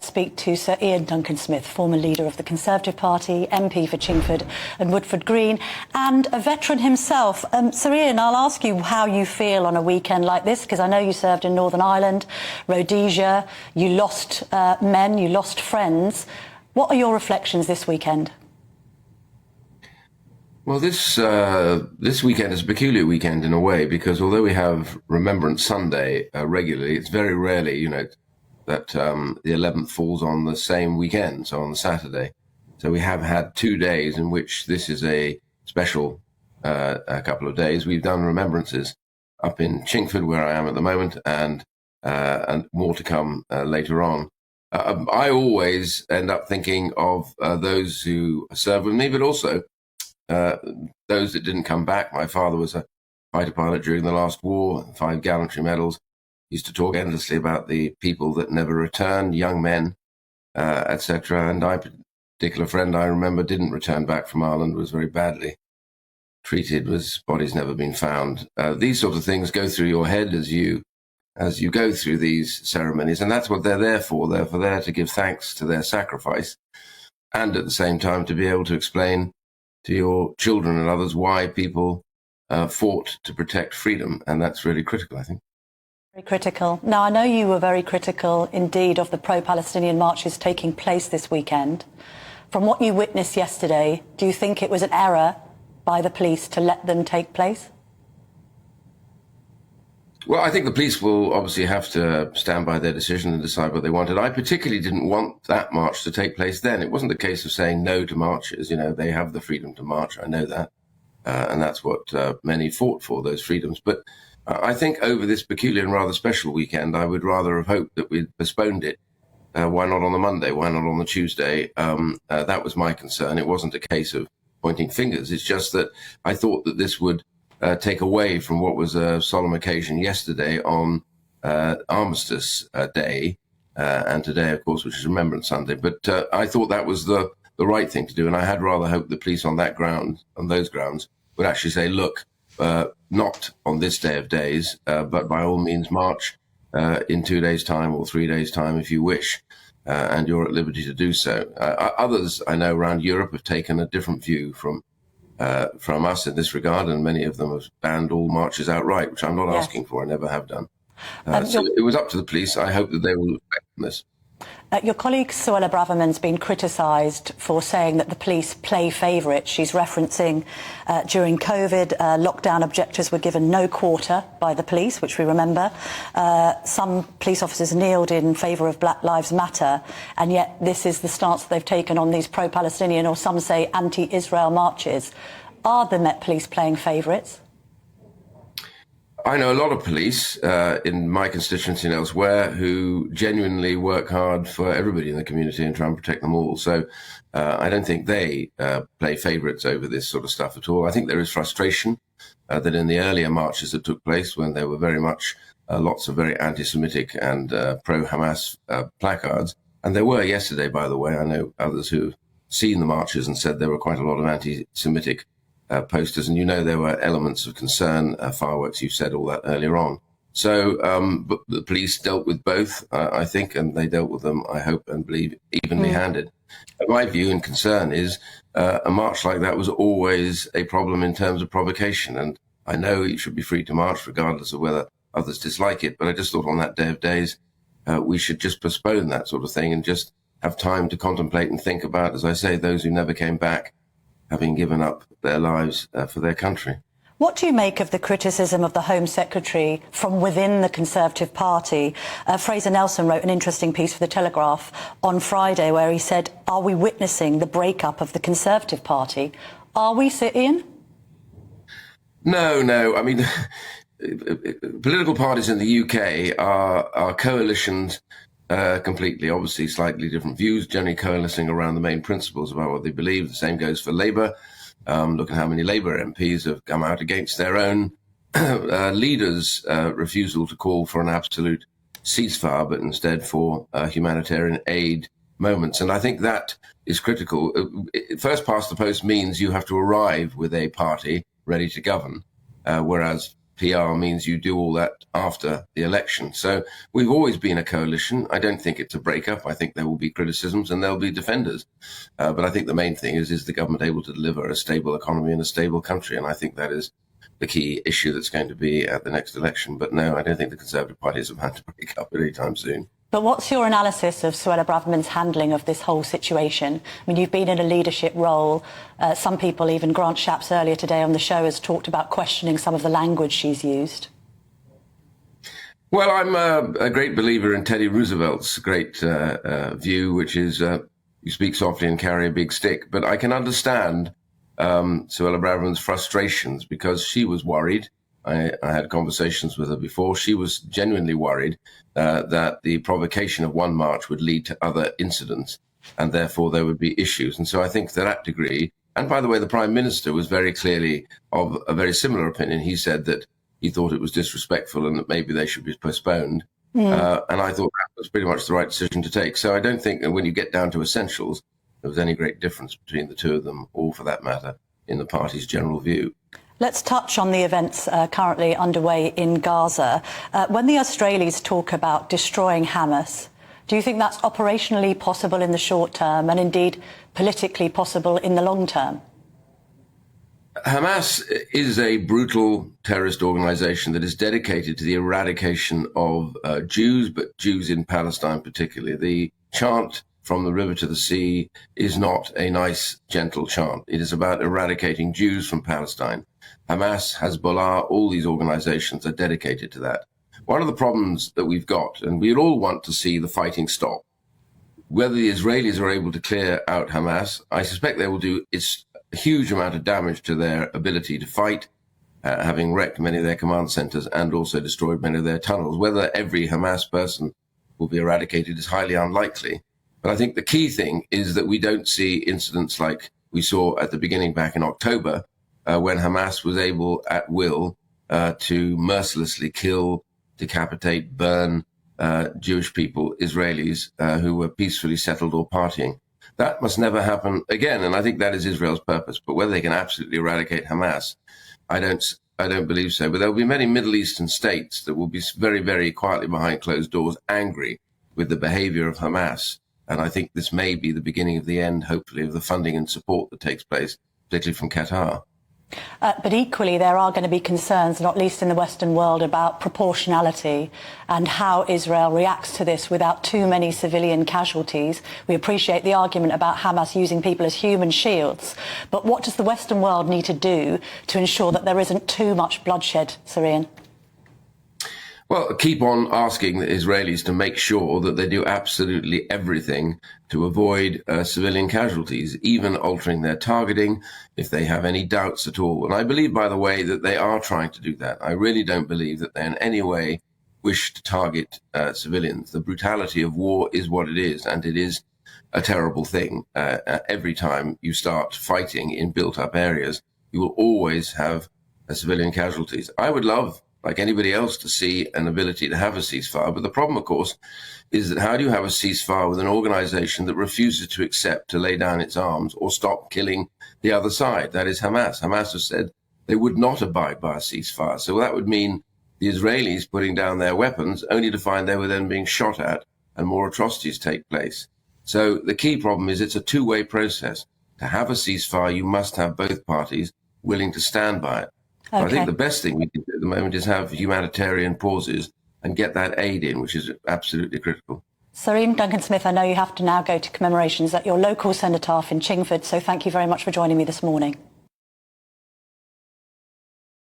Speak to Sir Iain Duncan Smith, former leader of the Conservative Party, MP for Chingford and Woodford Green, and a veteran himself. Sir Iain, I'll ask you how you feel on a weekend like this, because I know you served in Northern Ireland, Rhodesia, you lost men, you lost friends. What are your reflections this weekend? Well, this weekend is a peculiar weekend in a way, because although we have Remembrance Sunday regularly, it's very rarely, that the 11th falls on the same weekend, so on the Saturday. So we have had 2 days in which this is a special a couple of days. We've done remembrances up in Chingford, where I am at the moment, and more to come later on. I always end up thinking of those who served with me, but also those that didn't come back. My father was a fighter pilot during the last war, 5 gallantry medals. Used to talk endlessly about the people that never returned, young men, etc. And a particular friend I remember didn't return back from Ireland, was very badly treated, his body's never been found. These sort of things go through your head as you go through these ceremonies, and that's what they're there for. They're there to give thanks to their sacrifice, and at the same time to be able to explain to your children and others why people fought to protect freedom, and that's really critical, I think. Very critical. Now, I know you were very critical indeed of the pro-Palestinian marches taking place this weekend. From what you witnessed yesterday, do you think it was an error by the police to let them take place? Well, I think the police will obviously have to stand by their decision and decide what they wanted. I particularly didn't want that march to take place then. It wasn't a case of saying no to marches. They have the freedom to march. I know that. And that's what many fought for, those freedoms. But I think over this peculiar and rather special weekend, I would rather have hoped that we'd postponed it. Why not on the Monday? Why not on the Tuesday? That was my concern. It wasn't a case of pointing fingers. It's just that I thought that this would take away from what was a solemn occasion yesterday on Armistice Day, and today, of course, which is Remembrance Sunday. But I thought that was the right thing to do, and I had rather hoped the police on those grounds, would actually say, look, not on this day of days, but by all means march in 2 days' time or 3 days' time if you wish, and you're at liberty to do so. Others I know around Europe have taken a different view from us in this regard, and many of them have banned all marches outright, which I'm not asking for. I never have done. So it was up to the police. I hope that they will look back on this. Your colleague Suella Braverman's been criticised for saying that the police play favourites. She's referencing during COVID, lockdown objectors were given no quarter by the police, which we remember. Some police officers kneeled in favour of Black Lives Matter, and yet this is the stance that they've taken on these pro-Palestinian, or some say anti-Israel marches. Are the Met Police playing favourites? I know a lot of police in my constituency and elsewhere who genuinely work hard for everybody in the community and try and protect them all. So I don't think they play favourites over this sort of stuff at all. I think there is frustration that in the earlier marches that took place, when there were very much lots of very anti-Semitic and pro-Hamas placards, and there were yesterday, by the way. I know others who've seen the marches and said there were quite a lot of anti-Semitic posters, and there were elements of concern, fireworks, you said all that earlier on. So but the police dealt with both, I think, and they dealt with them, I hope and believe, evenly handed. My view and concern is a march like that was always a problem in terms of provocation, and I know you should be free to march regardless of whether others dislike it, but I just thought on that day of days we should just postpone that sort of thing and just have time to contemplate and think about, as I say, those who never came back, having given up their lives for their country. What do you make of the criticism of the Home Secretary from within the Conservative Party? Fraser Nelson wrote an interesting piece for The Telegraph on Friday where he said, are we witnessing the breakup of the Conservative Party? Are we, Sir Iain? No. I mean, political parties in the UK are coalitions completely, obviously slightly different views, generally coalescing around the main principles about what they believe. The same goes for Labour. Look at how many Labour MPs have come out against their own leaders' refusal to call for an absolute ceasefire, but instead for humanitarian aid moments. And I think that is critical. First past the post means you have to arrive with a party ready to govern, whereas PR means you do all that after the election. So we've always been a coalition. I don't think it's a breakup. I think there will be criticisms and there'll be defenders. But I think the main thing is the government able to deliver a stable economy in a stable country? And I think that is the key issue that's going to be at the next election. But no, I don't think the Conservative Party is about to break up anytime soon. But what's your analysis of Suella Braverman's handling of this whole situation? I mean, you've been in a leadership role. Some people, even Grant Shapps earlier today on the show, has talked about questioning some of the language she's used. Well, I'm a great believer in Teddy Roosevelt's great view, which is you speak softly and carry a big stick. But I can understand Suella Braverman's frustrations because she was worried. I had conversations with her before. She was genuinely worried that the provocation of one march would lead to other incidents, and therefore there would be issues. And so I think to that degree, and by the way, the Prime Minister was very clearly of a very similar opinion. He said that he thought it was disrespectful and that maybe they should be postponed. And I thought that was pretty much the right decision to take. So I don't think that when you get down to essentials, there was any great difference between the two of them, or for that matter, in the party's general view. Let's touch on the events currently underway in Gaza. When the Israelis talk about destroying Hamas, do you think that's operationally possible in the short term and indeed politically possible in the long term? Hamas is a brutal terrorist organization that is dedicated to the eradication of Jews, but Jews in Palestine particularly. The chant from the river to the sea is not a nice, gentle chant. It is about eradicating Jews from Palestine. Hamas, Hezbollah, all these organizations are dedicated to that. One of the problems that we've got, and we'd all want to see the fighting stop, whether the Israelis are able to clear out Hamas, I suspect they will do a huge amount of damage to their ability to fight, having wrecked many of their command centers and also destroyed many of their tunnels. Whether every Hamas person will be eradicated is highly unlikely. But I think the key thing is that we don't see incidents like we saw at the beginning back in October, when Hamas was able at will to mercilessly kill, decapitate, burn Jewish people, Israelis, who were peacefully settled or partying. That must never happen again, and I think that is Israel's purpose. But whether they can absolutely eradicate Hamas, I don't believe so. But there will be many Middle Eastern states that will be very, very quietly behind closed doors, angry with the behavior of Hamas. And I think this may be the beginning of the end, hopefully, of the funding and support that takes place, particularly from Qatar. But equally, there are going to be concerns, not least in the Western world, about proportionality and how Israel reacts to this without too many civilian casualties. We appreciate the argument about Hamas using people as human shields. But what does the Western world need to do to ensure that there isn't too much bloodshed, Sir Iain? Well, keep on asking the Israelis to make sure that they do absolutely everything to avoid civilian casualties, even altering their targeting if they have any doubts at all. And I believe, by the way, that they are trying to do that. I really don't believe that they in any way wish to target civilians. The brutality of war is what it is, and it is a terrible thing. Every time you start fighting in built-up areas, you will always have civilian casualties. I would love, like anybody else, to see an ability to have a ceasefire. But the problem, of course, is that how do you have a ceasefire with an organization that refuses to accept to lay down its arms or stop killing the other side? That is Hamas. Hamas has said they would not abide by a ceasefire. So that would mean the Israelis putting down their weapons only to find they were then being shot at and more atrocities take place. So the key problem is it's a two-way process. To have a ceasefire, you must have both parties willing to stand by it. Okay. I think the best thing we can do at the moment is have humanitarian pauses and get that aid in, which is absolutely critical. Sir Iain Duncan Smith, I know you have to now go to commemorations at your local cenotaph in Chingford, so thank you very much for joining me this morning.